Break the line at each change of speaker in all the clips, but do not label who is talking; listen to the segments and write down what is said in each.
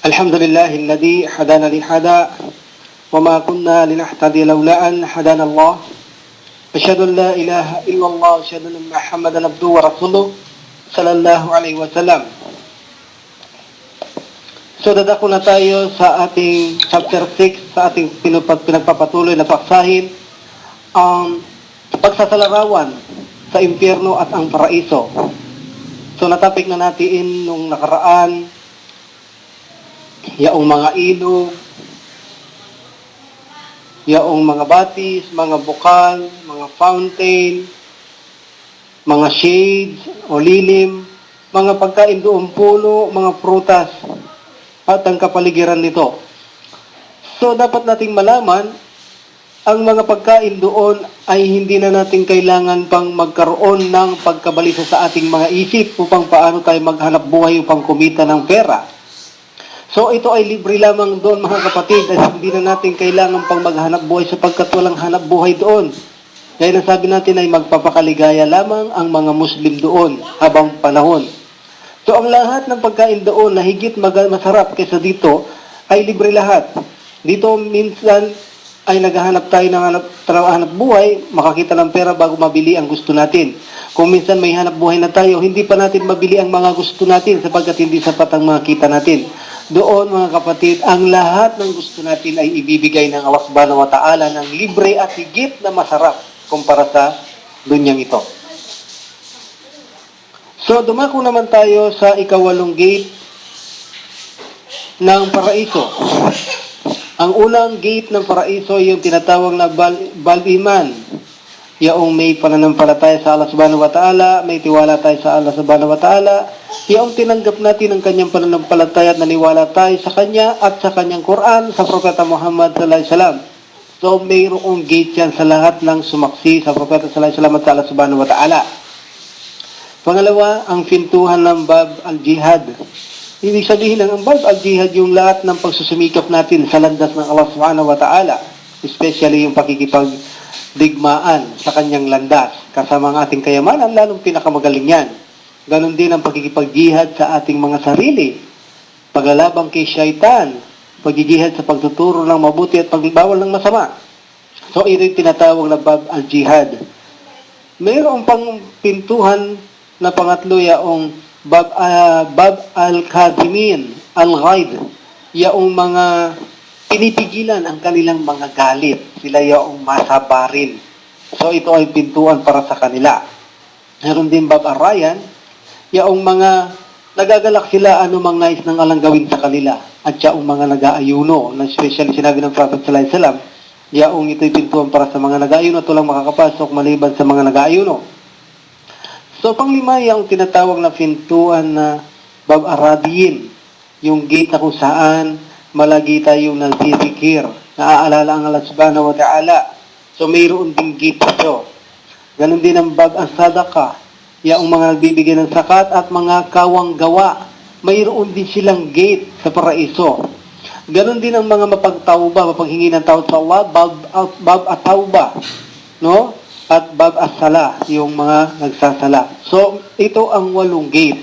الحمد لله الذي هدانا لهذا وما كنا لنهتدي لولا أن هدانا الله أشهد أن لا إله إلا الله أشهد أن محمدا عبده ورسوله صلى الله عليه wasallam. So dadako na tayo sa ating chapter 6 sa ating pinagpapatuloy na paksahin ang pagsasalarawan sa impyerno at ang paraiso. So natapik na natin nung nakaraan yaong mga ilog, yaong mga batis, mga bukal, mga fountain, mga shades o lilim, mga pagkain doon puno, mga prutas, at ang kapaligiran nito. So, dapat nating malaman, ang mga pagkain doon ay hindi na natin kailangan pang magkaroon ng pagkabalisa sa ating mga isip upang paano tayo maghanap buhay upang kumita ng pera. So, ito ay libre lamang doon, mga kapatid, at hindi na natin kailangan pang maghanap buhay sapagkat walang hanap buhay doon. Kaya nasabi natin ay magpapakaligaya lamang ang mga Muslim doon habang panahon. So, ang lahat ng pagkain doon na higit masarap kaysa dito ay libre lahat. Dito minsan ay naghahanap tayo ng hanap buhay, makakita ng pera bago mabili ang gusto natin. Kung minsan may hanap buhay na tayo, hindi pa natin mabili ang mga gusto natin sapagkat hindi sapat ang mga kita natin. Doon, mga kapatid, ang lahat ng gusto natin ay ibibigay ng Allah subhanahu wa ta'ala ng libre at higit na masarap kumpara sa dunyang ito. So, dumako naman tayo sa ikawalong gate ng paraiso. Ang unang gate ng paraiso ay yung tinatawag na Bal-Iman. Yaong may pananampalataya sa Allah subhanahu wa ta'ala, may tiwala tayo sa Allah subhanahu wa ta'ala, yaong tinanggap natin ang kanyang pananampalataya at naniwala tayo sa kanya at sa kanyang Quran, sa Propeta Muhammad sallallahu alaihi wasallam. So, mayroong gate yan sa lahat ng sumaksi sa Propeta sallallahu alaihi wasallam at sa Allah subhanahu wa ta'ala. Pangalawa, ang pintuhan ng Bab al-Jihad. Ibig sabihin ng Bab al-Jihad yung lahat ng pagsusumikap natin sa landas ng Allah subhanahu wa ta'ala, especially yung pakikipagdigmaan sa kanyang landas kasama ang ating kayamanan, lalong pinakamagaling yan. Ganon din ang pakikipag-jihad sa ating mga sarili, paglalabang kay syaitan, pag-jihad sa pagtuturo ng mabuti at pagbibawal ng masama. So, ito yung tinatawag na Bab al-Jihad. Mayroong pang pintuhan na pangatlo yaong Bab al-Kadhimin, al-Ghaid, yaong mga pinipigilan ang kanilang mga galit. Sila yaong masabarin. So, ito ay pintuan para sa kanila. Meron din Bab al-Rayyan, yaong mga nagagalak sila anumang nais ng alang gawin sa kanila. At yaong mga nag-aayuno, na especially sinabi ng Prophet sallallahu alaihi wasallam, yaong ito'y pintuan para sa mga nag-aayuno at walang makakapasok maliban sa mga nag-aayuno. So, panglima yung tinatawag na pintuan na Bab Aradiyin, yung gate na kung saan malagi tayong nagzizikir, naaalala ang Allah subhanahu wa ta'ala. So, mayroon din gate ito. Ganon din ang Bab As-Sadaqah, yung mga nagbibigay ng sakat at mga kawang gawa. Mayroon din silang gate sa paraiso. Ganon din ang mga mapagtauba, mapaghingi ng tawad sa Allah, Bab At-Tauba, no? At Bab As-Sala, yung mga nagsasala. So, ito ang walong gate.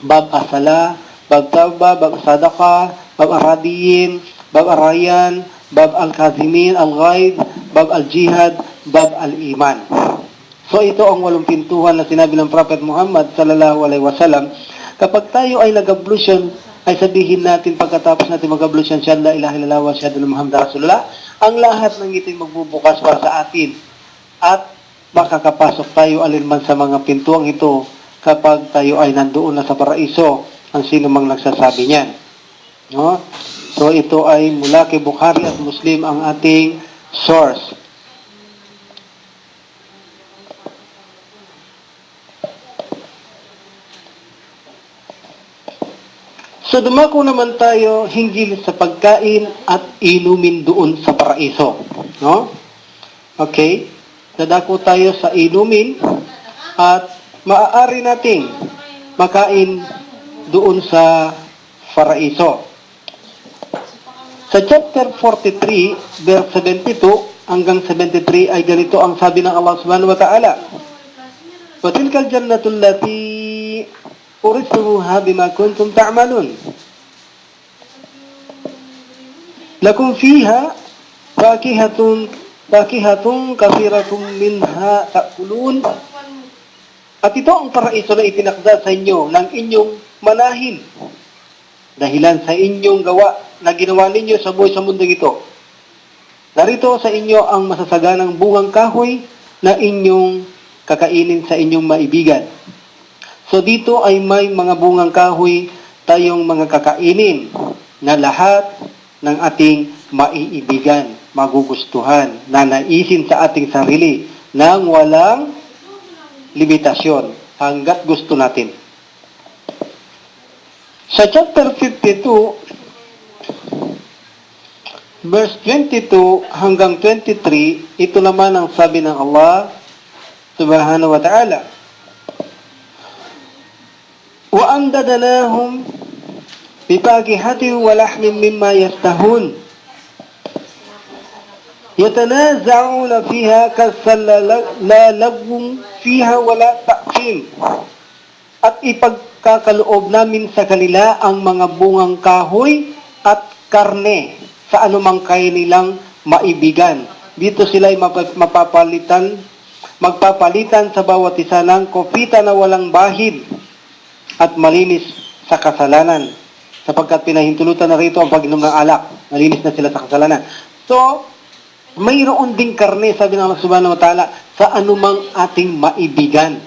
Bab As-Sala, Bab Tauba, Bab As-Sadaqah, Bab Aradiyin, Bab Ar-Rayyan, Bab Al-Kadhimin, Al-Ghaid, Bab Al-Jihad, Bab Al-Iman. So, ito ang walong pintuhan na sinabi ng Prophet Muhammad sallallahu alaihi wasallam. Kapag tayo ay nag-ablution, ay sabihin natin pagkatapos natin mag-ablution, Shalla ilaha illallah wa shahadu anna Muhammadar Rasulullah, ang lahat ng ito'y magbubukas para sa atin. At makakapasok tayo alinman sa mga pintuang ito kapag tayo ay nandoon na sa paraiso, ang sino mang nagsasabi niyan. No? So ito ay mula kay Bukhari at Muslim ang ating source. So dumako naman tayo hinggil sa pagkain at inumin doon sa paraiso. No? Okay? Dadako tayo sa inumin at maaari nating makain doon sa paraiso. Sa chapter 43, verse 72 hanggang 73 ay ganito ang sabi ng Allah subhanahu wa ta'ala. وَتِلْكَ الْجَنَّةُ الَّتِي أُورِثْتُمُوهَا بِمَا كُنْتُمْ تَعْمَلُونَ Lakum fiha fakihatun kathiratun minha ta'kulun. At ito ang paraiso na itinakda sa inyo ng inyong manahil. Dahilan sa inyong gawa na ginawa ninyo sa buhay sa mundong ito. Narito sa inyo ang masasaganang bungang kahoy na inyong kakainin sa inyong maibigan. So dito ay may mga bungang kahoy tayong mga kakainin na lahat ng ating maiibigan, magugustuhan, na naisin sa ating sarili nang walang limitasyon hanggat gusto natin. Sa chapter 52, verse 22 hanggang 23, ito naman ang sabi ng Allah subhanahu wa ta'ala. Wa amdadanahum bifakihatin wa lahmin mimma yastahun. Yatanaza'una fiha kasalalagum fiha wala ta'khim. At ipagkakaloob namin sa kanila ang mga bungang kahoy at karne sa anumang kanilang maibigan. Dito sila'y magpapalitan sa bawat isa ng kopita na walang bahid at malinis sa kasalanan. Sapagkat pinahintulutan na rito ang pag-inom ng alak. Malinis na sila sa kasalanan. So, mayroon ding karne, sabi ng Allah subhanahu wa ta'ala, sa anumang ating maibigan.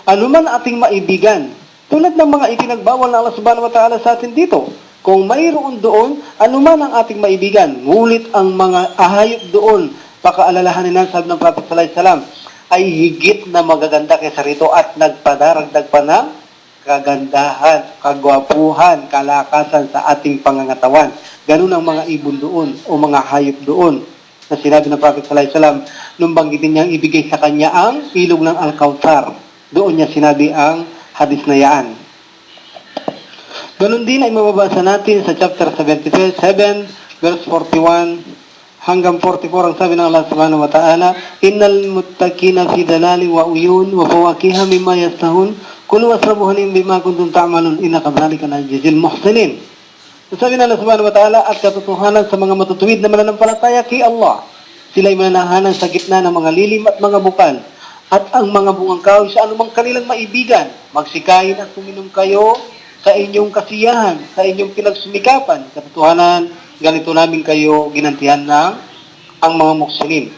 Anuman ating maibigan. Tulad ng mga ipinagbawal ng Allah subhanahu wa ta'ala sa atin dito. Kung mayroon doon, anuman ang ating maibigan, ngulit ang mga ahayop doon, pakaalalahanin na, sabi ng Prophet sallallahu alaihi wasallam, ay higit na magaganda kaysa rito at nagpadaragdag pa ng kagandahan, kagwapuhan, kalakasan sa ating pangangatawan. Ganun ang mga ibon doon o mga hayop doon na sinabi ng Prophet sallallahu alaihi wasallam nung banggitin niyang ibigay sa kanya ang ilog ng Al-Kautsar. Doon niya sinabi ang hadis na yan. Ganun din ay mababasa natin sa chapter 77, verse 41 hanggang 44 ang sabi ng Allah subhanahu wa ta'ala, Innal muttaqina fi dalali wa uyun wa fawakiha mimma yastahun kulu wasrabu hanim bima kuntum ta'malun inna kadhalika najzil muhsinin. Sabi ng Allah subhanahu wa ta'ala, at katotohanan sa mga matutuwid na mananampalataya kay Allah, sila'y mananahanan sa gitna ng mga lilim at mga bukal at ang mga bungang kahoy sa anumang kanilang maibigan. Magsikain at tuminom kayo sa inyong kasiyahan, sa inyong pinagsumikapan. Katotohanan, ganito namin kayo ginantihan ng ang mga muksinin.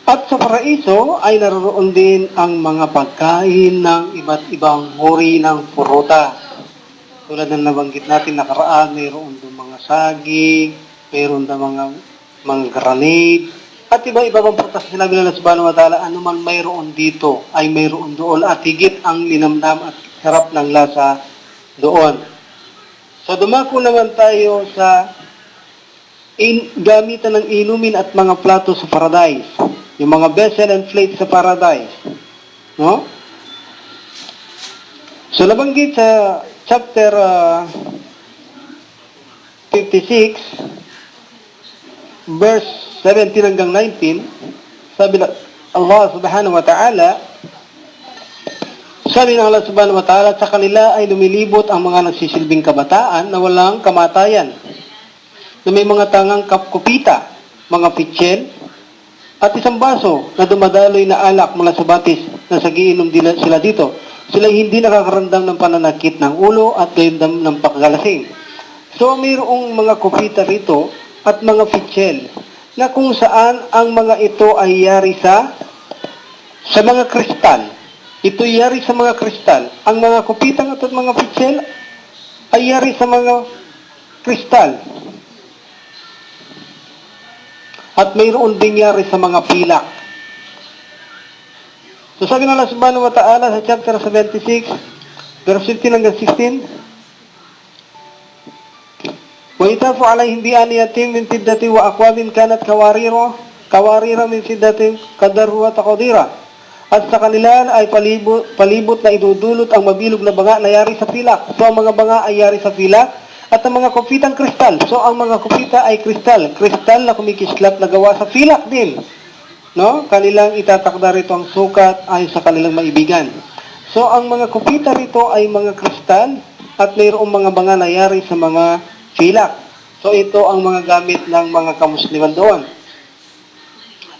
At sa paraiso ay naroon din ang mga pagkain ng iba't ibang uri ng puruta. Tulad ng nabanggit natin nakaraan, mayroon doon mga saging, mayroon doon mga granade, at iba-iba pang prutas sinabi ng Allah subhanahu wa ta'ala, anuman mayroon dito ay mayroon doon at higit ang linamnam at sarap ng lasa doon. So dumako naman tayo sa gamitan ng inumin at mga plato sa paradise. Yung mga vessel and plate sa paradise. No? So nabanggit sa chapter 56, verse 17 hanggang 19, sabi na Allah subhanahu wa ta'ala, sabi ng Allah subhanahu wa ta'ala, sa kanila ay lumilibot ang mga nagsisilbing kabataan na walang kamatayan, na may mga tangang kapkupita, mga pitsyel, at isang baso na dumadaloy na alak mula sa batis na sagiinom sila dito. Sila hindi nakakaramdam ng pananakit ng ulo at gayon ng pagkalasing. So mayroong mga kupita rito at mga pitsyel na kung saan ang mga ito ay yari sa mga kristal. Ito yari sa mga kristal. Ang mga kupitang at mga pitsyel ay yari sa mga kristal. At mayroon din yari sa mga pilak. So sabi ng Allah subhanahu wa ta'ala sa chapter 76, verse 15 hanggang 16, وَيُطَافُ عَلَيْهِمْ بِآنِيَةٍ مِنْ فِضَّةٍ وَأَكْوَابٍ كَانَتْ قَوَارِيرَ مِنْ فِضَّةٍ قَدَّرُهَا تَقْدِيرًا. At sa kanila ay palibot na idudulot ang mabilog na banga na yari sa pilak. So ang mga banga ay yari sa pilak at ang mga kupitang kristal. So ang mga kupita ay kristal na kumikislap na gawa sa pilak din. No? Kanilang itatakda rito ang sukat ay sa kanilang maibigan. So ang mga kupita rito ay mga kristal at mayroong mga banga na yari sa mga pilak. So ito ang mga gamit ng mga kamusliman doon.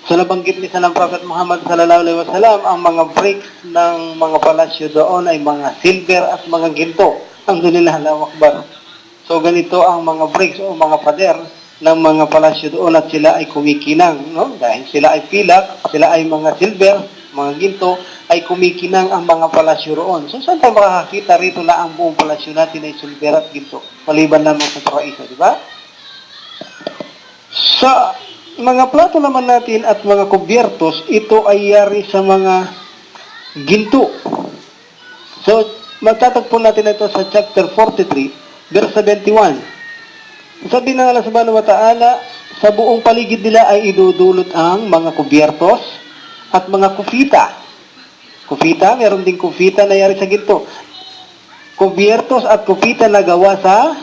So nabanggit ni ng Prophet Muhammad sallallahu alaihi wasallam, ang mga bricks ng mga palasyo doon ay mga silver at mga ginto. Alhamdulillah, Allahu Akbar. So ganito ang mga bricks o mga pader ng mga palasyo doon at sila ay kumikinang, no? Dahil sila ay pilak, sila ay mga silver, mga ginto, ay kumikinang ang mga palasyo roon. So saan tayo makakakita rito na ang buong palasyo natin ay silver at ginto? Maliban lamang sa paraiso, di ba? Sa mga plato naman natin at mga kubyertos, ito ay yari sa mga ginto. So, magtatagpo natin ito sa chapter 43, verse 71. Sabi ng Allah subhanahu wa ta'ala, sa buong paligid nila ay idudulot ang mga kubyertos at mga kufita. Kufita, meron ding kufita na yari sa ginto. Kubyertos at kufita na gawa sa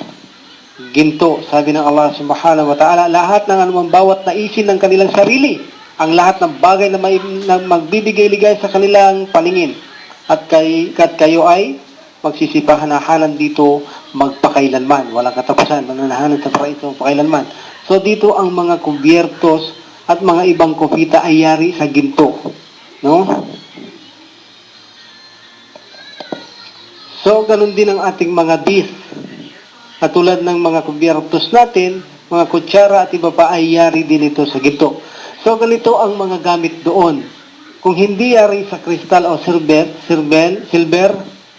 ginto. Sabi ng Allah subhanahu wa ta'ala, lahat ng anumang bawat naisin ng kanilang sarili, ang lahat ng bagay na magbibigay-ligay sa kanilang paningin, at kayo ay magsisipahan-hanan dito magpakailanman. Walang katapusan, mananahanan sa paraiso pakailanman. So dito ang mga kubyertos at mga ibang kufita ay yari sa ginto. No? So ganun din ang ating mga dish. Katulad ng mga kubyertos natin, mga kutsara at iba pa ay yari din ito sa ginto. So ganito ang mga gamit doon. Kung hindi yari sa kristal o silver,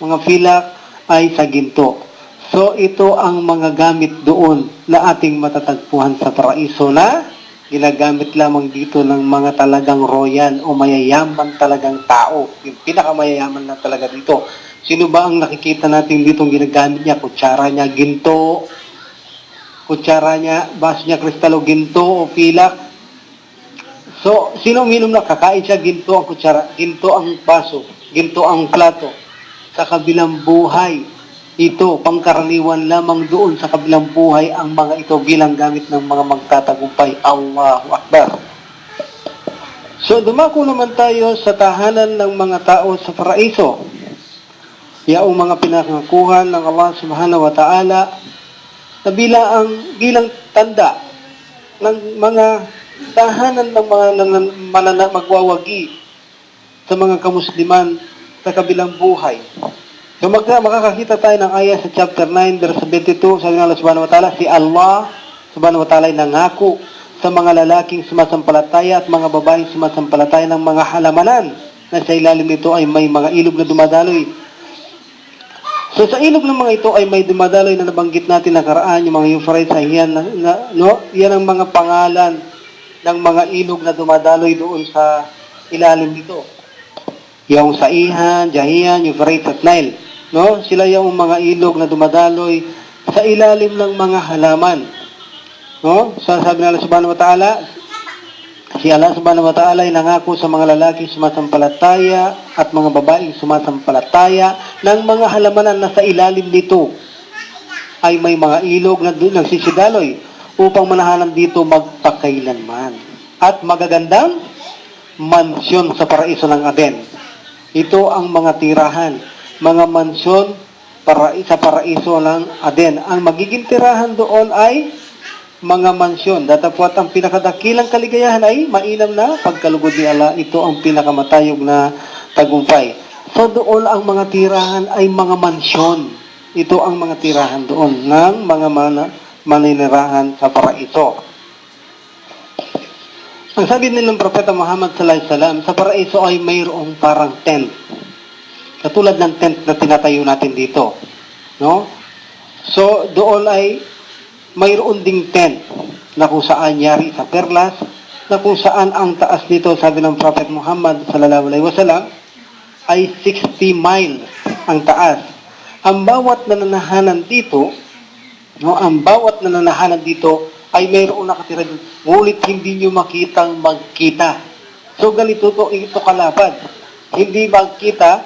mga pilak ay sa ginto. So ito ang mga gamit doon na ating matatagpuan sa paraiso na ginagamit lamang dito ng mga talagang royal o mayayaman talagang tao. Yung pinakamayayaman na talaga dito. Sino ba ang nakikita natin dito ginagamit niya? Kutsara niya, ginto. Kutsara niya, baso niya, kristal o ginto o pilak. So, sino uminom na kakain siya? Ginto ang kutsara, ginto ang baso, ginto ang plato. Sa kabilang buhay, ito, pangkaraniwan lamang doon sa kabilang buhay ang mga ito bilang gamit ng mga magtatagumpay. Allahu Akbar. So, dumako naman tayo sa tahanan ng mga tao sa paraiso. Yaong mga pinakangakuhan ng Allah subhanahu wa ta'ala na bilang tanda ng mga tahanan ng mga magwawagi sa mga kamusliman sa kabilang buhay. So makakakita tayo ng ayah sa chapter 9 verse 72, sabi ng Allah subhanahu wa ta'ala, si Allah subhanahu wa ta'ala ay nangako sa mga lalaking sumasampalataya at mga babaeng sumasampalataya ng mga halamanan na sa ilalim nito ay may mga ilog na dumadaloy. So sa ilog ng mga ito ay may dumadaloy na nabanggit natin nakaraan, yung mga Euphrates ay yan, yan ang mga pangalan ng mga ilog na dumadaloy doon sa ilalim nito. Yung Saihan, Jahian, Euphrates at Nile. No? Sila yung mga ilog na dumadaloy sa ilalim ng mga halaman. No? So sabi ng Allah subhanahu wa ta'ala, si Allah subhanahu wa ta'ala ay nangako sa mga lalaki sumasampalataya at mga babaeng sumasampalataya ng mga halamanan na sa ilalim nito ay may mga ilog na doon nagsisidaloy upang manahanan dito magpakailanman. At magagandang mansyon sa paraiso ng Aden. Ito ang mga tirahan, mga mansyon sa paraiso ng Aden. Ang magiging tirahan doon ay mga mansyon. Datapwat ang pinakadakilang kaligayahan ay mainam na pagkalugod ni Allah. Ito ang pinakamatayog na tagumpay. So doon ang mga tirahan ay mga mansyon. Ito ang mga tirahan doon ng mga maninirahan sa paraiso. Ang sabi nilang Propeta Muhammad sallallahu alaihi wasallam, sa paraiso ay mayroong parang tent. Katulad ng tent na tinatayo natin dito. No? So doon ay mayroon ding tent na kung saan yari sa perlas, na kung saan ang taas nito, sabi ng Prophet Muhammad sallallahu alaihi wasallam, ay 60 miles ang taas. Ang bawat nananahanan dito, no, ang bawat nananahanan dito ay mayroon nakatira dito. Ngunit hindi nyo makitang magkita. So ganito ito kalapad. Hindi magkita,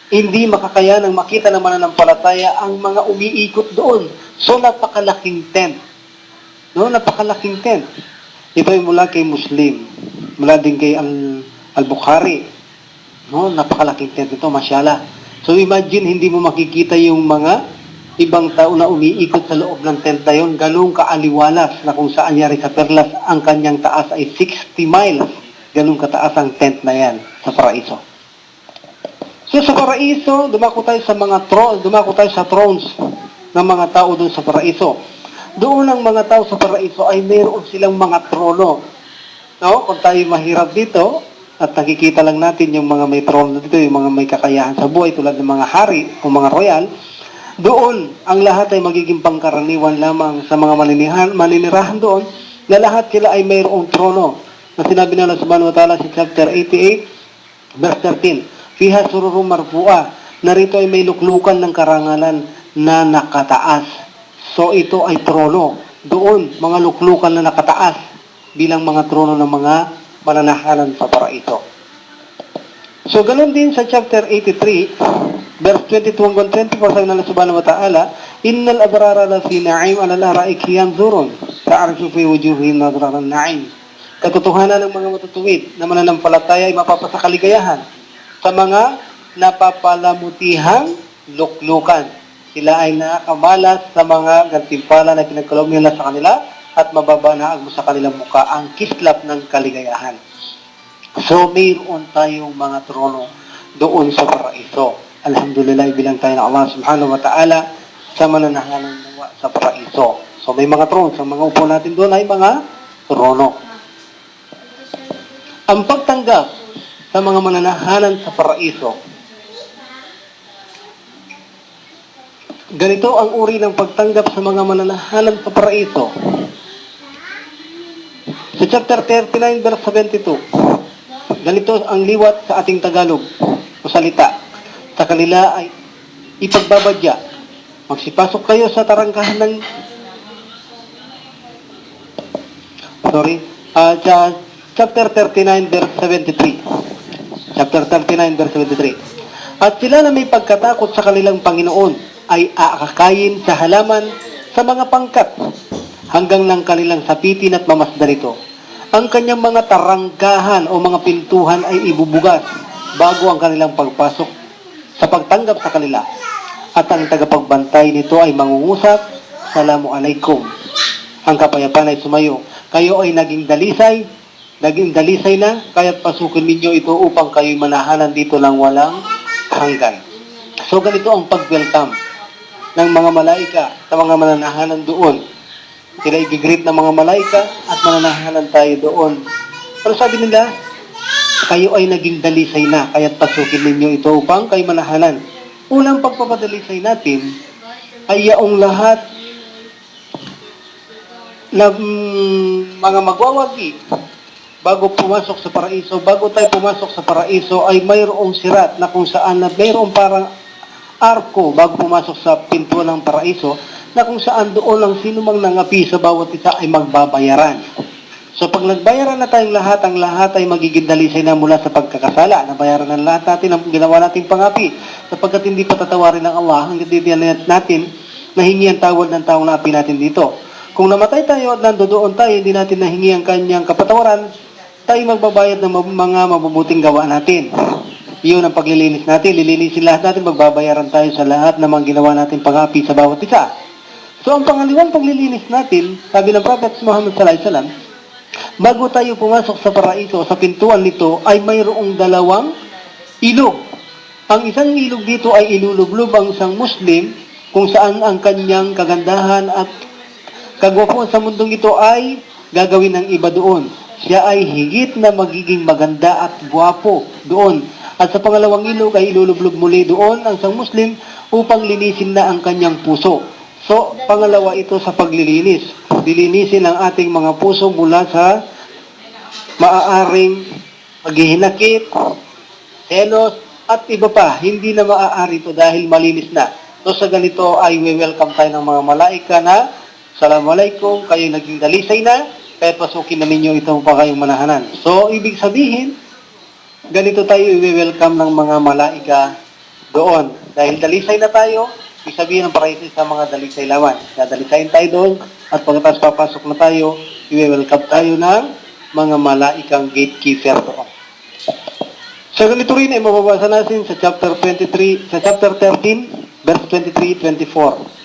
hindi makakayanang makita ng mananampalataya ang mga umiikot doon. So, napakalaking tent. No, napakalaking tent. Ito ay mula kay Muslim. Mula din kay Al-Bukhari. No, napakalaking tent ito, masyaallah. So, imagine, hindi mo makikita yung mga ibang tao na umiikot sa loob ng tent na yun, ganun kaaliwalas na kung saan yari sa perlas, ang kanyang taas ay 60 miles. Ganun kataas ang tent na yan sa paraiso. So sa paraiso, dumako tayo sa thrones ng mga tao doon sa paraiso. Doon ang mga tao sa paraiso ay mayroon silang mga trono. No? Kung tayo mahirap dito, at nakikita lang natin yung mga may trono dito, yung mga may kakayahan sa buhay, tulad ng mga hari o mga royal, doon ang lahat ay magiging pangkaraniwan lamang sa mga maninirahan doon, na lahat sila ay mayroong trono. Na sinabi na Allah subhanahu wa ta'ala sa chapter 88, verse 13, Fiha sururum marfu'a, narito ay may luklukan ng karangalan na nakataas. So ito ay trono. Doon, mga luklukan na nakataas bilang mga trono ng mga mananahanan sa paraiso. So ganun din sa chapter 83, verse 22 hanggang 24, sabi ng Allah subhanahu wa ta'ala, Innal abrara la fi na'im ala al-ara'ik yanzurun, ta'arifu fi wujuhihim nadraran na'im. Katotohanan ng mga matutuwid na mananampalataya ay mapapasakaligayahan sa mga napapalamutihang luklukan. Sila ay nakamalas sa mga gantimpala na pinagkaloob nila sa kanila at mababa na ang sa kanilang mukha ang kislap ng kaligayahan. So, mayroon tayong mga trono doon sa paraiso. Alhamdulillah, bilang tayo ng Allah subhanahu wa ta'ala sa mananahanan sa paraiso. So, may mga trono. Sa mga upo natin doon ay mga trono. Ang pagtanggap sa mga mananahanan sa paraiso, ganito ang uri ng pagtanggap sa mga mananahanan sa paraiso. Sa chapter 39, verse 72, ganito ang liwat sa ating Tagalog o salita. Sa kanila ay ipagbabadya. Magsipasok kayo sa tarangkahan ng chapter 39, verse 73. Chapter 39, verse 73. At sila na may pagkatakot sa kanilang Panginoon ay aakayin sa halaman sa mga pangkat hanggang ng kanilang sapitin at mamasdan ito. Ang kanyang mga tarangkahan o mga pintuhan ay ibubugas bago ang kanilang pagpasok sa pagtanggap sa kanila. At ang tagapagbantay nito ay mangungusap, Salamu alaikum. Ang kapayapaan ay sumayo. Kayo ay naging dalisay na, kaya't pasukin ninyo ito upang kayo'y manahanan dito lang walang hanggan. So ganito ang pag-welcome ng mga malaika sa mga mananahanan doon. Sila i-greet ng mga malaika at mananahanan tayo doon. Pero sabi nila, kayo ay naging dalisay na, kaya't pasukin ninyo ito upang kayo manahanan. Unang pagpapadalisay natin ay yaong lahat ng mga magwawagi bago pumasok sa paraiso. Bago tayo pumasok sa paraiso ay mayroong sirat na kung saan na mayroong parang arko bago pumasok sa pintuan ng paraiso na kung saan doon lang sino mang nangapi sa bawat isa ay magbabayaran. So pag nagbayaran na tayong lahat, ang lahat ay magiging dalisay na mula sa pagkakasala. Nabayaran na lahat natin ang ginawa nating pangapi sapagkat hindi patatawarin ng Allah hanggang hindi natin nahingi ang tawad ng taong naapi natin dito. Kung namatay tayo at nandoon tayo, hindi natin nahingi ang kanyang kapatawaran, tayo magbabayad ng mga mabubuting gawa natin. Iyon ang paglilinis natin. Lilinisin lahat natin, magbabayaran tayo sa lahat ng mga ginawa natin pangapi sa bawat isa. So ang pangaliwang paglilinis natin, sabi ng Prophet Muhammad sallallahu alaihi wasallam, bago tayo pumasok sa paraiso, sa pintuan nito, ay mayroong dalawang ilog. Ang isang ilog dito ay ilulublob ang isang Muslim kung saan ang kanyang kagandahan at kagwapuan sa mundong ito ay gagawin ng iba doon. Siya ay higit na magiging maganda at gwapo doon. At sa pangalawang ilog ay ilulublob muli doon ang isang Muslim upang linisin na ang kanyang puso. So, pangalawa ito sa paglilinis. Lilinisin ang ating mga puso mula sa maaaring paghihinakit, selos, at iba pa. Hindi na maaari ito dahil malinis na. So, sa ganito ay we-welcome tayo ng mga malaika na Assalamualaikum, kayo naging dalisay na, kaya pasukin na ninyo ito pa kayong manahanan. So, ibig sabihin, ganito tayo i-welcome ng mga malaika doon. Dahil dalisay na tayo, ibig sabihin ng paraiso sa mga dalisay laman. Dadalisayin tayo doon, at pagkatapos papasok na tayo, i-welcome tayo ng mga malaikang gatekeeper doon. So, ganito rin ay mababasa natin sa chapter 13, verse 23-24.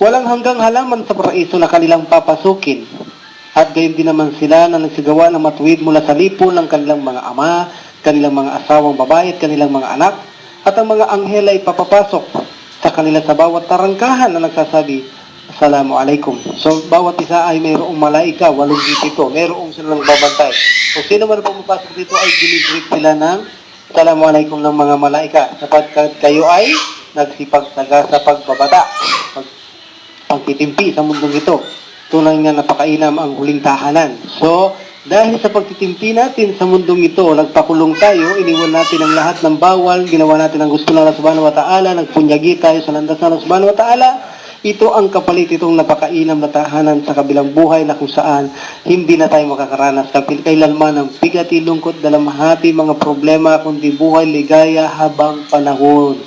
Walang hanggang halaman sa paraiso na kanilang papasukin. At gayon din naman sila na nagsagawa ng matuwid mula sa lipo ng kanilang mga ama, kanilang mga asawang babae at kanilang mga anak. At ang mga anghel ay papapasok sa kanila sa bawat tarangkahan na nagsasabi, Assalamualaikum. So, bawat isa ay mayroong malaika, 87. Mayroong silang babantay. Kung sino man pumapasok dito ay ginigreet sila ng Assalamualaikum ng mga malaika. Sapagkat kayo ay nagsipagsaga sa pagbabata, pagtitimpi sa mundong ito. Tunay nga napakainam ang huling tahanan. So, dahil sa pagtitimpi natin sa mundong ito, nagpakulong tayo, iniwan natin ang lahat ng bawal, ginawa natin ang gusto ng Allah Subhanahu wa Ta'ala, nagpunyagi tayo sa landas ng Allah Subhanahu wa Ta'ala. Ito ang kapalit itong napakainam na tahanan sa kabilang buhay na kung saan hindi na tayo makakaranas kailanman ng bigati, lungkot, dalamhati, mga problema, kundi buhay, ligaya habang panahon.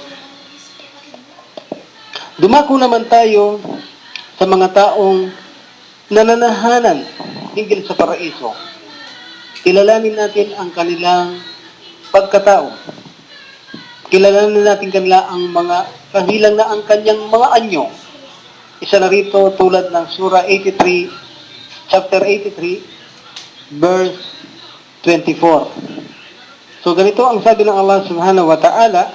Dumako naman tayo sa mga taong nananahanan hinggil sa paraiso. Kilalanin natin ang kanilang pagkatao. Kilalanin natin kanila ang mga kahilang na ang kanyang mga anyo. Isa na rito tulad ng Surah 83, chapter 83, verse 24. So ganito ang sabi ng Allah Subhanahu wa Ta'ala,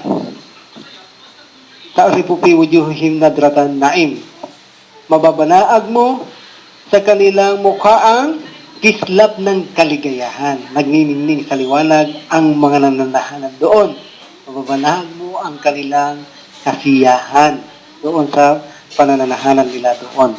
Ta'rifu fi wujuhihim nadratan na'im. Mababanaag mo sa kanilang mukha ang kislap ng kaligayahan. Nagniningning sa liwanag ang mga nananahanan doon. Mababanaag mo ang kanilang kasiyahan doon sa panananahanan nila doon.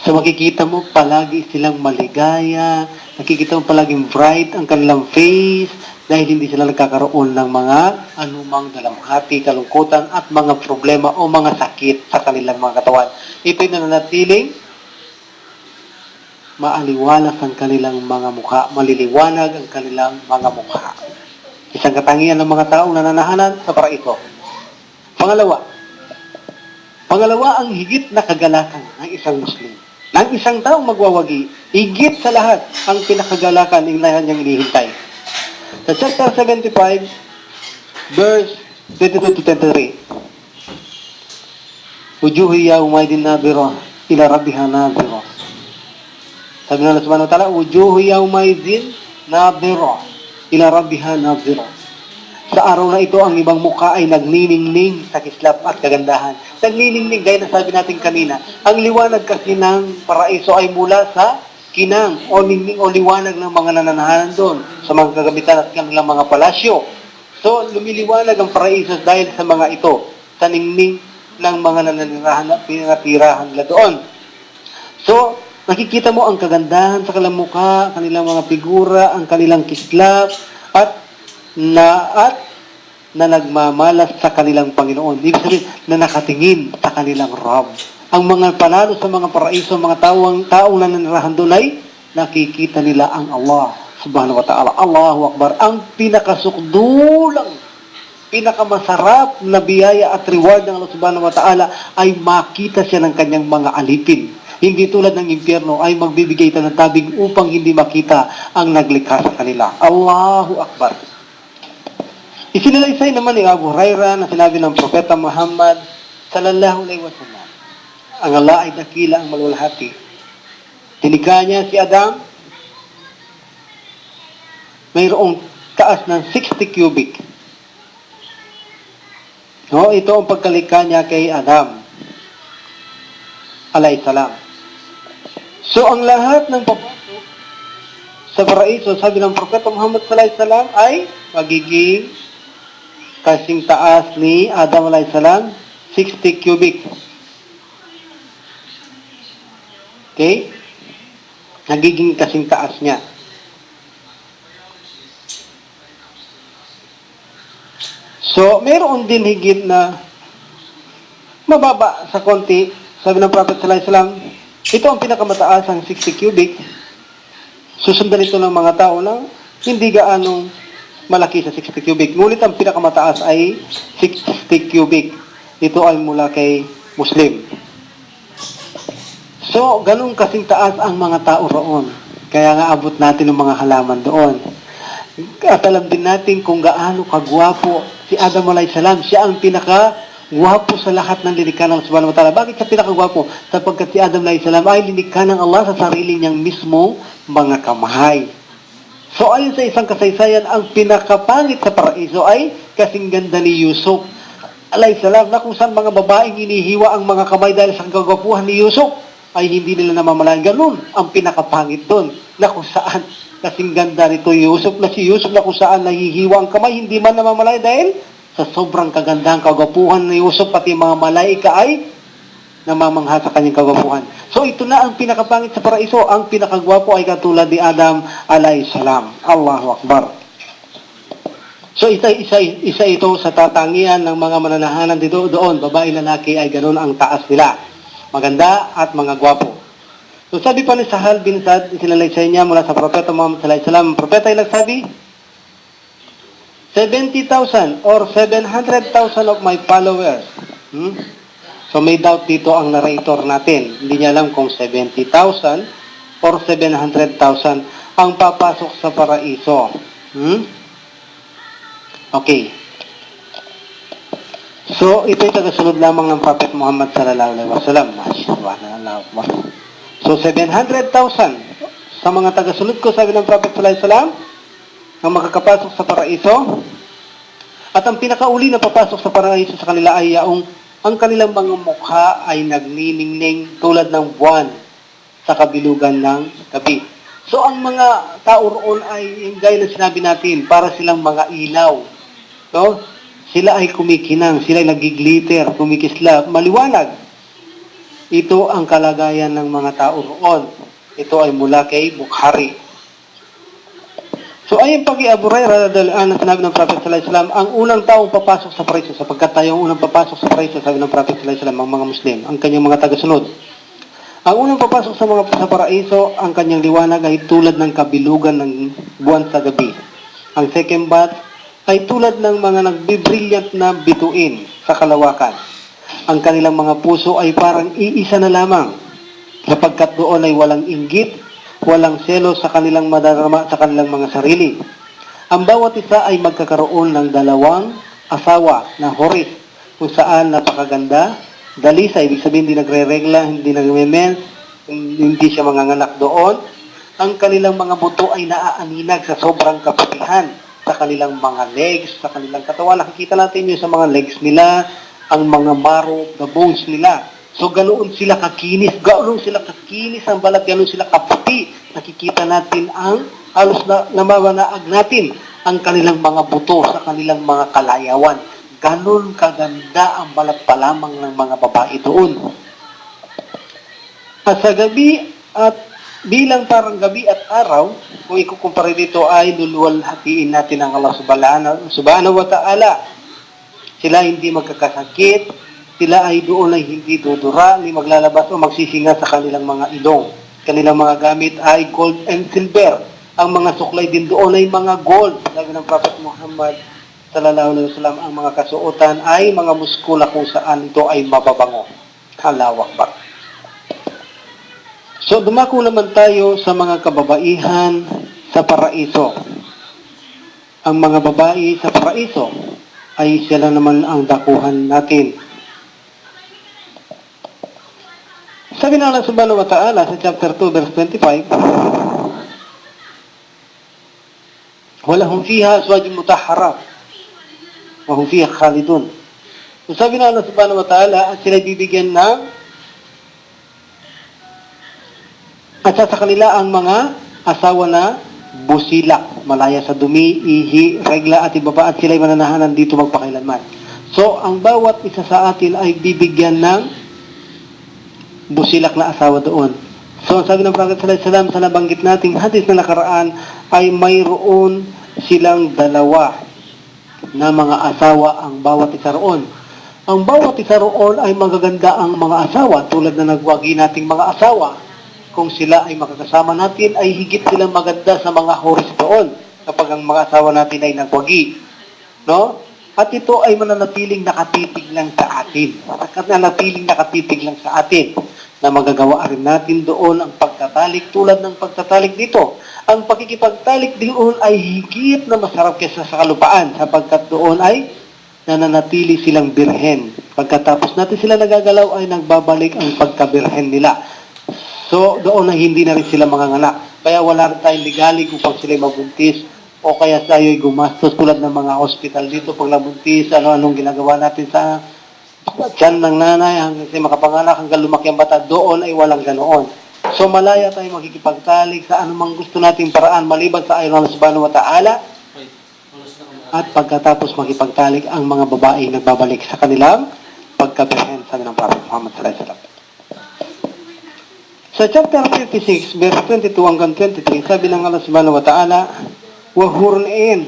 So makikita mo palagi silang maligaya, nakikita mo palaging bright ang kanilang face dahil hindi sila nagkakaroon ng mga anumang dalamhati, kalungkutan at mga problema o mga sakit sa kanilang mga katawan. Ito'y nananatiling maaliwalas ang kanilang mga mukha, maliliwanag ang kanilang mga mukha. Isang katangian ng mga taong nananahanan sa paraiso. Pangalawa, ang higit na kagalakan ng isang Muslim. Ng isang taong magwawagi, higit sa lahat ang pinakagalakan ng kanyang inihintay. Sa chapter 75, verse 22 to 23. Wujuhi yawmaydin nadira ila rabbiha nadira. Sabi ng Allah Subhanahu wa Ta'ala, Wujuhi yawmaydin nadira ila rabbiha nadira. Sa araw na ito, ang ibang mukha ay nagniningning sa kislap at kagandahan. Nagniningning, gaya na sabi natin kanina, ang liwanag kasi ng paraiso ay mula sa kinang o ningning o liwanag ng mga nananahanan doon sa mga kagamitan at kanilang mga palasyo. So, lumiliwanag ang paraiso dahil sa mga ito, sa ningning ng mga nananirahan at pinatirahan nila doon. So, nakikita mo ang kagandahan sa kanilang mukha, kanilang mga figura, ang kanilang kislap, at na nagmamalas sa kanilang Panginoon. Ibig sabihin, na nakatingin sa kanilang Rab. Ang mga panalo sa mga paraiso, mga taong nananirahan doon ay nakikita nila ang Allah Subhanahu wa Ta'ala. Allahu Akbar. Ang pinakasukdulang, pinakamasarap na biyaya at reward ng Allah Subhanahu wa Ta'ala ay makita siya ng kanyang mga alipin. Hindi tulad ng impyerno ay magbibigay tayo ng tabing upang hindi makita ang naglikha sa kanila. Allahu Akbar. Isinalaysay naman ni Abu Hurairah na sinabi ng Propeta Muhammad sallallahu alaihi wasallam, ang Allah ay dakila ang maluwalhati. Tinikha niya si Adam, mayroong taas ng 60 cubic. No, ito ang pagkalikha niya kay Adam alayhi salam. So, ang lahat ng papasok sa paraiso, sabi ng Propeta Muhammad sallallahu alaihi wasallam, ay magiging kasing taas ni Adam alayhi salam, 60 cubic. Okay? Nagiging kasing taas niya. So, mayroon din higit na mababa sa konti. Sabi ng Prophet sallallahu alaihi wasallam, ito ang pinakamataas ang 60 cubic. Susundan ito ng mga tao na hindi gaanong malaki sa 60 cubic. Ngunit ang pinakamataas ay 60 cubic. Ito ay mula kay Muslim. So, ganun kasing taas ang mga tao roon. Kaya nga abot natin ng mga halaman doon. At alam din natin kung gaano kagwapo si Adam alayhi salam. Siya ang pinaka Gwapo sa lahat ng linikha ng Allah subhanahu wa ta'ala. Bakit siya pinakagwapo? Sapagkat si Adam alayhi salam ay linikha ng Allah sa sarili niyang mismong mga kamay. So ayon sa isang kasaysayan, ang pinakapangit sa paraiso ay kasing ganda ni Yusuf alayhi salam, na kung saan mga babaeng inihiwa ang mga kamay dahil sa kagwapuhan ni Yusuf, ay hindi nila namamalayan. Ganun ang pinakapangit doon, na kung saan kasing ganda nito Yusuf, na si Yusuf na kung saan nahihiwa ang kamay, hindi man namamalayan dahil sa sobrang kagandahan, kagwapuhan ni Yusuf, pati mga malaika ay namamangha sa kanyang kagwapuhan. So ito na ang pinakapangit sa paraiso. Ang pinakagwapo ay katulad ni Adam alayhi salam. Allahu Akbar. So isa ito sa tatangian ng mga mananahanan dito doon. Babae, lalaki ay ganoon ang taas nila. Maganda at mga gwapo. So sabi pa ni Sahal bin Sa'd, sinalaysay niya mula sa Propeta Muhammad sallallahu alaihi wasallam. Propeta ay nagsabi, 70,000 or 700,000 of my followers. So may doubt dito ang narrator natin. Hindi niya alam kung 70,000 or 700,000 ang papasok sa paraiso. Okay. So ito'y tagasunod lamang ng Prophet Muhammad sallallahu alaihi wasallam. Masyaallah. So 700,000 sa mga tagasunod ko, sabi ng Prophet sallallahu alaihi wasallam, ang makakapasok sa paraiso. At ang pinakauli na papasok sa paraiso sa kanila ay yaong ang kanilang mga mukha ay nagniningning tulad ng buwan sa kabilugan ng gabi. So ang mga tao roon ay, gaya na sinabi natin, para silang mga ilaw. No? Sila ay kumikinang, sila ay nagiglitter, kumikislap, maliwanag. Ito ang kalagayan ng mga tao roon. Ito ay mula kay Bukhari. So ayon pag Abu Hurairah na sinabi ng Prophet sallallahu alaihi wasallam, ang unang taong papasok sa paraiso, sapagkat tayo ang unang papasok sa paraiso, sabi ng Prophet sallallahu alaihi wasallam, ang mga Muslim, ang kanyang mga tagasunod. Ang unang papasok sa paraiso, ang kanyang liwanag ay tulad ng kabilugan ng buwan sa gabi. Ang second batch ay tulad ng mga nagbibrilliant na bituin sa kalawakan. Ang kanilang mga puso ay parang iisa na lamang, sapagkat doon ay walang inggit, walang selo sa kanilang madarama sa kanilang mga sarili. Ang bawat isa ay magkakaroon ng dalawang asawa na horis, kung saan napakaganda, dalisa, ibig sabihin hindi nagre-regla, hindi nagme-mens, hindi siya manganganak doon. Ang kanilang mga buto ay naaaninag sa sobrang kaputihan sa kanilang mga legs, sa kanilang katawan. Nakikita natin yun sa mga legs nila, ang mga marrow, the bones nila. So, ganoon sila kakinis ang balat, ganoon sila kaputi. Nakikita natin ang halos na namamanaag natin ang kanilang mga buto sa kanilang mga kalayawan. Ganoon kaganda ang balat pa lamang ng mga babae doon. At sa gabi at bilang parang gabi at araw, kung ikukumpara dito ay luluwalhatiin natin ang Allah subhanahu wa ta'ala. Sila hindi magkakasakit, sila ay doon ay hindi dudura, hindi maglalabas o magsisinga sa kanilang mga ilong. Kanilang mga gamit ay gold and silver. Ang mga suklay din doon ay mga gold. Sabi ng Prophet Muhammad sallallahu alaihi wasallam, ang mga kasuotan ay mga muskula kung saan ito ay mababango. Allahu Akbar. So dumako naman tayo sa mga kababaihan sa paraiso. Ang mga babae sa paraiso ay sila naman ang dakuhan natin. Sabi ng Allah subhanahu wa ta'ala sa chapter 2 verse 25, walahum fiha azwajun mutahharat wa hum fiha khalidun. So sabi ng Allah subhanahu wa ta'ala, at sila bibigyan ng at sa kanila ang mga asawa na busilak, malaya sa dumi, ihi, regla at iba pa, at sila'y mananahanan dito magpakailanman. So ang bawat isa sa atin ay bibigyan ng busilak na asawa doon. So, sabi ng Prophet sallallahu alaihi wasallam sa nabanggit nating hadis na nakaraan ay mayroon silang dalawa na mga asawa ang bawat isa roon. Ang bawat isa roon ay magaganda ang mga asawa tulad na nagwagi nating mga asawa. Kung sila ay makakasama natin ay higit silang maganda sa mga horis doon kapag ang mga asawa natin ay nagwagi. No? At ito ay mananatiling nakatitig lang sa atin. Mananatiling nakatitig lang sa atin. Na magagawa rin natin doon ang pagtatalik tulad ng pagtatalik dito. Ang pagkikipagtalik doon ay higit na masarap kaysa sa kalupaan sapagkat doon ay nananatili silang birhen Pagkatapos natin sila nagagalaw ay nagbabalik ang pagkabirhen nila. So, doon na hindi na rin sila manganganak. Kaya wala rin tayong ligalig upang sila mabuntis o kaya tayo'y gumastos tulad ng mga hospital dito pag nabuntis, ano-anong ginagawa natin sa tiyan ng nanay hanggang sa makapanganak hanggang lumaki ang bata, doon ay walang ganoon. So, malaya tayong makikipagtalig sa anumang gusto nating paraan maliban sa ayon ng Allah Subhanahu wa Ta'ala. At pagkatapos makipagtalig ang mga babae nagbabalik sa kanilang pagkabirhen sa ng Prophet Muhammad sallallahu alaihi wasallam. Sa chapter 56, verse 22 hanggang 23, sabi ng Allah Subhanahu wa Ta'ala, wahurnain,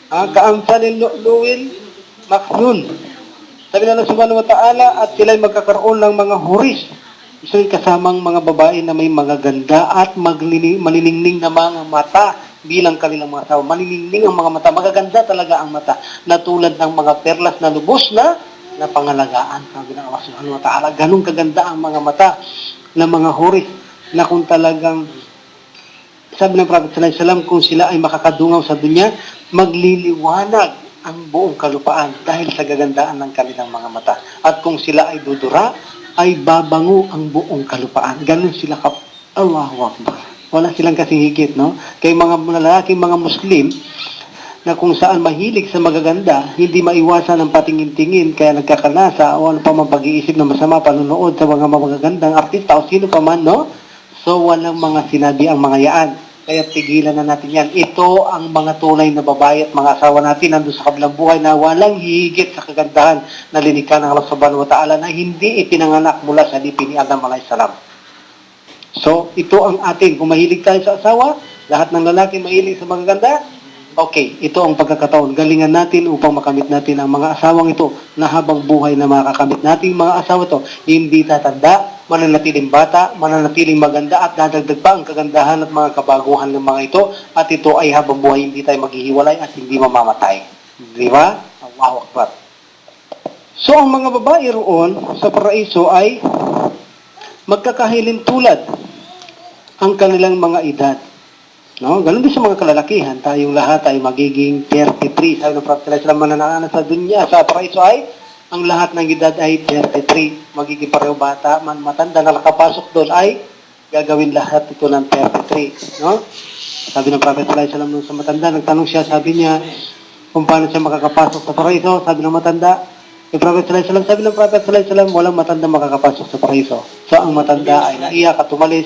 kaamsalil lu'lu'il maknun. Sabi ng Allah Subhanahu wa Ta'ala, at sila'y magkakaroon ng mga huris. Isa'y kasamang mga babae na may mga ganda at maliningning na mga mata bilang kanilang mga asawa. Maliningning ang mga mata. Magaganda talaga ang mata. Na tulad ng mga perlas na lubos na pangalagaan. Sabi ng Allah Subhanahu wa Ta'ala, ganun kaganda ang mga mata ng mga huris na kung talagang sabi ng Prophet sallallahu alaihi wasallam, kung sila ay makakadungaw sa dunya, magliliwanag ang buong kalupaan dahil sa gagandaan ng kanilang mga mata. At kung sila ay dudura, ay babango ang buong kalupaan. Ganun sila Allahu Akbar. Wala silang kasing higit, no? Kay mga lalaking mga Muslim, na kung saan mahilig sa magaganda, hindi maiwasan ang patingin-tingin, kaya nagkakanasa o ano pa man pag-iisip na masama, panunood sa mga magagandang artista o sino pa man, no? So, walang mga sinabi ang mga yaan. Kaya tigilan na natin yan. Ito ang mga tunay na babae at mga asawa natin nandun sa kabilang buhay na walang higit sa kagandahan na linikha ng Allah Subhanahu wa Ta'ala na hindi ipinanganak mula sa lipi ni Adam alayhis salam. So, ito ang atin. Kung mahilig tayo sa asawa, lahat ng lalaki mahilig sa magaganda, okay, ito ang pagkakataon. Galingan natin upang makamit natin ang mga asawang ito na habang buhay na makakamit natin mga asawa ito. Hindi tatanda, mananatiling bata, mananatiling maganda at dadagdag pa ang kagandahan at mga kabaguhan ng mga ito at ito ay habang buhay hindi tayo maghihiwalay at hindi mamamatay. Di ba? Allahu Akbar. So, ang mga babae roon sa paraiso ay magkakahilin tulad ang kanilang mga edad. No? Ganun din sa mga kalalakihan, tayong lahat ay magiging 33. Sabi ng Prophet sallallahu alaihi wasallam, mananana sa dunya, sa paraiso ay ang lahat ng edad ay 33. Magiging pareho bata, matanda na nakapasok doon ay gagawin lahat ito ng 33. No? Sabi ng Prophet sallallahu alaihi wasallam sa matanda, nagtanong siya, sabi niya, kung paano siya makakapasok sa paraiso. Sabi ng matanda, Prophet sallallahu alaihi wasallam, sabi ng Prophet sallallahu alaihi wasallam, walang matanda makakapasok sa paraiso. So ang matanda ay naiyak at tumalis.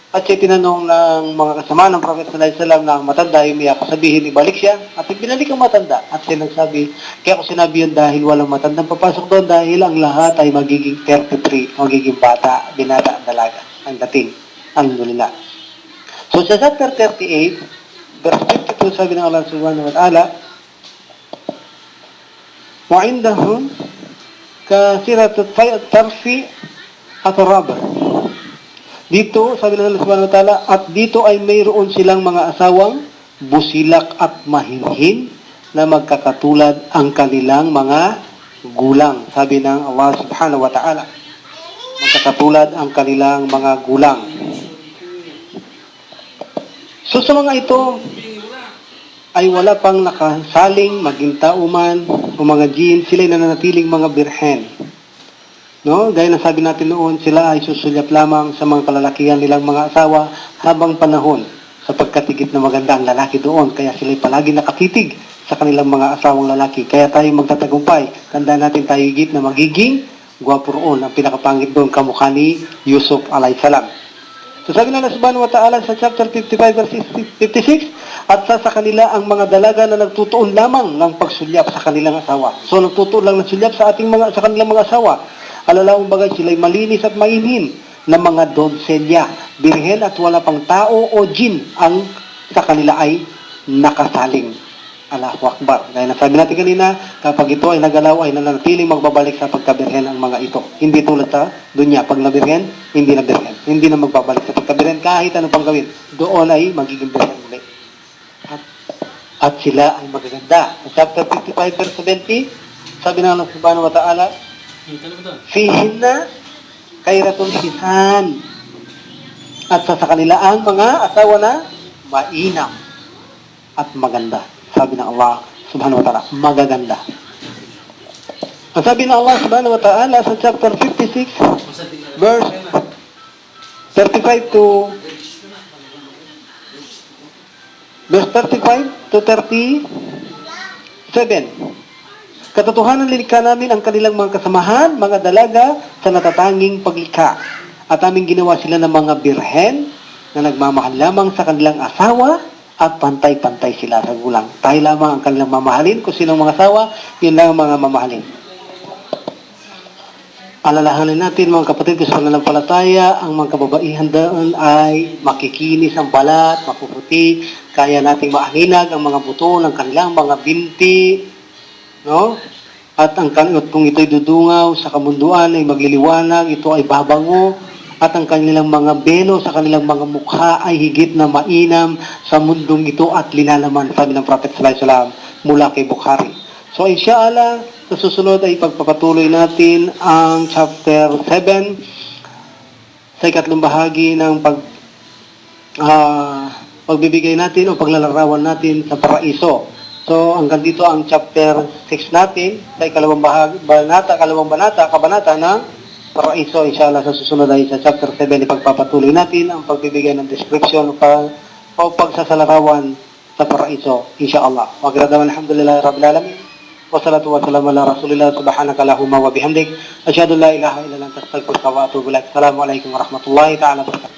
At siya tinanong ng mga kasama ng Prophet sallallahu alaihi wasallam na ang matanda ay umiyak, sabihin ibalik siya at ibinalik ang matanda. At siya nagsabi, kaya ko sinabi yun dahil walang matandang papasok doon dahil ang lahat ay magiging 33, magiging bata, binata, dalaga, ang dating. Alhamdulillah. So sa chapter 38, verse 52, sabi ng Allah Subhanahu wa Ta'ala, وَعِنْدَهُمْ كَثِرَةُ التَّرْفِ أَتْرَابًا. Dito, sabi ng Allah Subhanahu wa Ta'ala, at dito ay mayroon silang mga asawang busilak at mahinhin na magkakatulad ang kanilang mga gulang. Sabi ng Allah Subhanahu wa Ta'ala, magkakatulad ang kanilang mga gulang. So sa mga ito, ay wala pang nakasaling, maging tao man, o mga jinn, sila'y nananatiling mga birhen. No? Gaya na sabi natin noon, sila ay susulyap lamang sa mga kalalakihan nilang mga asawa habang panahon sa pagkatigit na maganda ang lalaki doon. Kaya sila'y palagi nakatitig sa kanilang mga asawang lalaki. Kaya tayo magtatagumpay. Tandaan natin tayo higit na magiging gwapo roon. Ang pinakapangit doon, kamukha ni Yusuf alayhis salam. So sabi na Allah Subhanahu wa Ta'ala sa chapter 55 verse 56, at sa kanila ang mga dalaga na nagtutuon lamang ng pagsulyap sa kanilang asawa. So nagtutuon lang ng sulyap sa kanilang mga asawa. Alalawang bagay sila'y malinis at mainhin na mga donselya, birhen at wala pang tao o jin ang sa kanila ay nakasaling. Allahu Akbar. Gaya na sabi natin kanina, kapag ito ay nagalaw ay nananatiling magbabalik sa pagkabirhen ang mga ito. Hindi tulad sa dunya, pag nabirhen, hindi na birhen. Hindi na magbabalik sa pagkabirhen kahit ano pang gawin. Doon ay magiging birhen ulit. At sila ay magaganda. Sa chapter 55 verse 70, sabi ng Allah Subhanahu wa Ta'ala, fihinna kayratul hisan, at sa kanila ang mga asawa na mainam at maganda. Sabi ng Allah Subhanahu wa Ta'ala, magaganda. Ang sabi ng Allah subhanahu wa ta'ala sa chapter 56, verse 35 to verse 35 to 37. Katotohanan lilikha namin ang kanilang mga kasamahan, mga dalaga sa natatanging paglikha. At aming ginawa sila ng mga birhen na nagmamahal lamang sa kanilang asawa at pantay-pantay sila sa gulang. Tayo lamang ang kanilang mamahalin. Kung sinong mga asawa, yun lang ang mga mamahalin. Alalahanin natin mga kapatid, kung sa nanampalataya, ang mga kababaihan doon ay makikinis ang balat, mapuputi, kaya nating maaninag ang mga buto ng kanilang mga binti, no? At kung ito'y dudungaw sa kamunduan ay magliliwanag, ito ay babango, at ang kanilang mga belo sa kanilang mga mukha ay higit na mainam sa mundong ito at linalaman, sabi ng Prophet sallallahu alaihi wasallam mula kay Bukhari. So inshallah, sa susunod ay pagpapatuloy natin ang chapter 7 sa ikatlong bahagi ng pagbibigay natin o paglalarawan natin sa paraiso. So hanggang dito ang chapter 6 natin sa ikalawang kabanata ng paraiso. Inshallah sa susunod ay sa chapter 7 ipagpapatuloy natin ang pagbibigay ng description o pagsasalarawan sa paraiso. Inshallah. Wa gradawan alhamdulillah rabbil alamin. Wassalatu wassalamu ala rasulillah subhanaka lahumma wa bihamdik asyhadu an la ilaha illa anta astaghfiruka wa atubu ilaik. Assalamualaikum warahmatullahi taala wabarakatuh.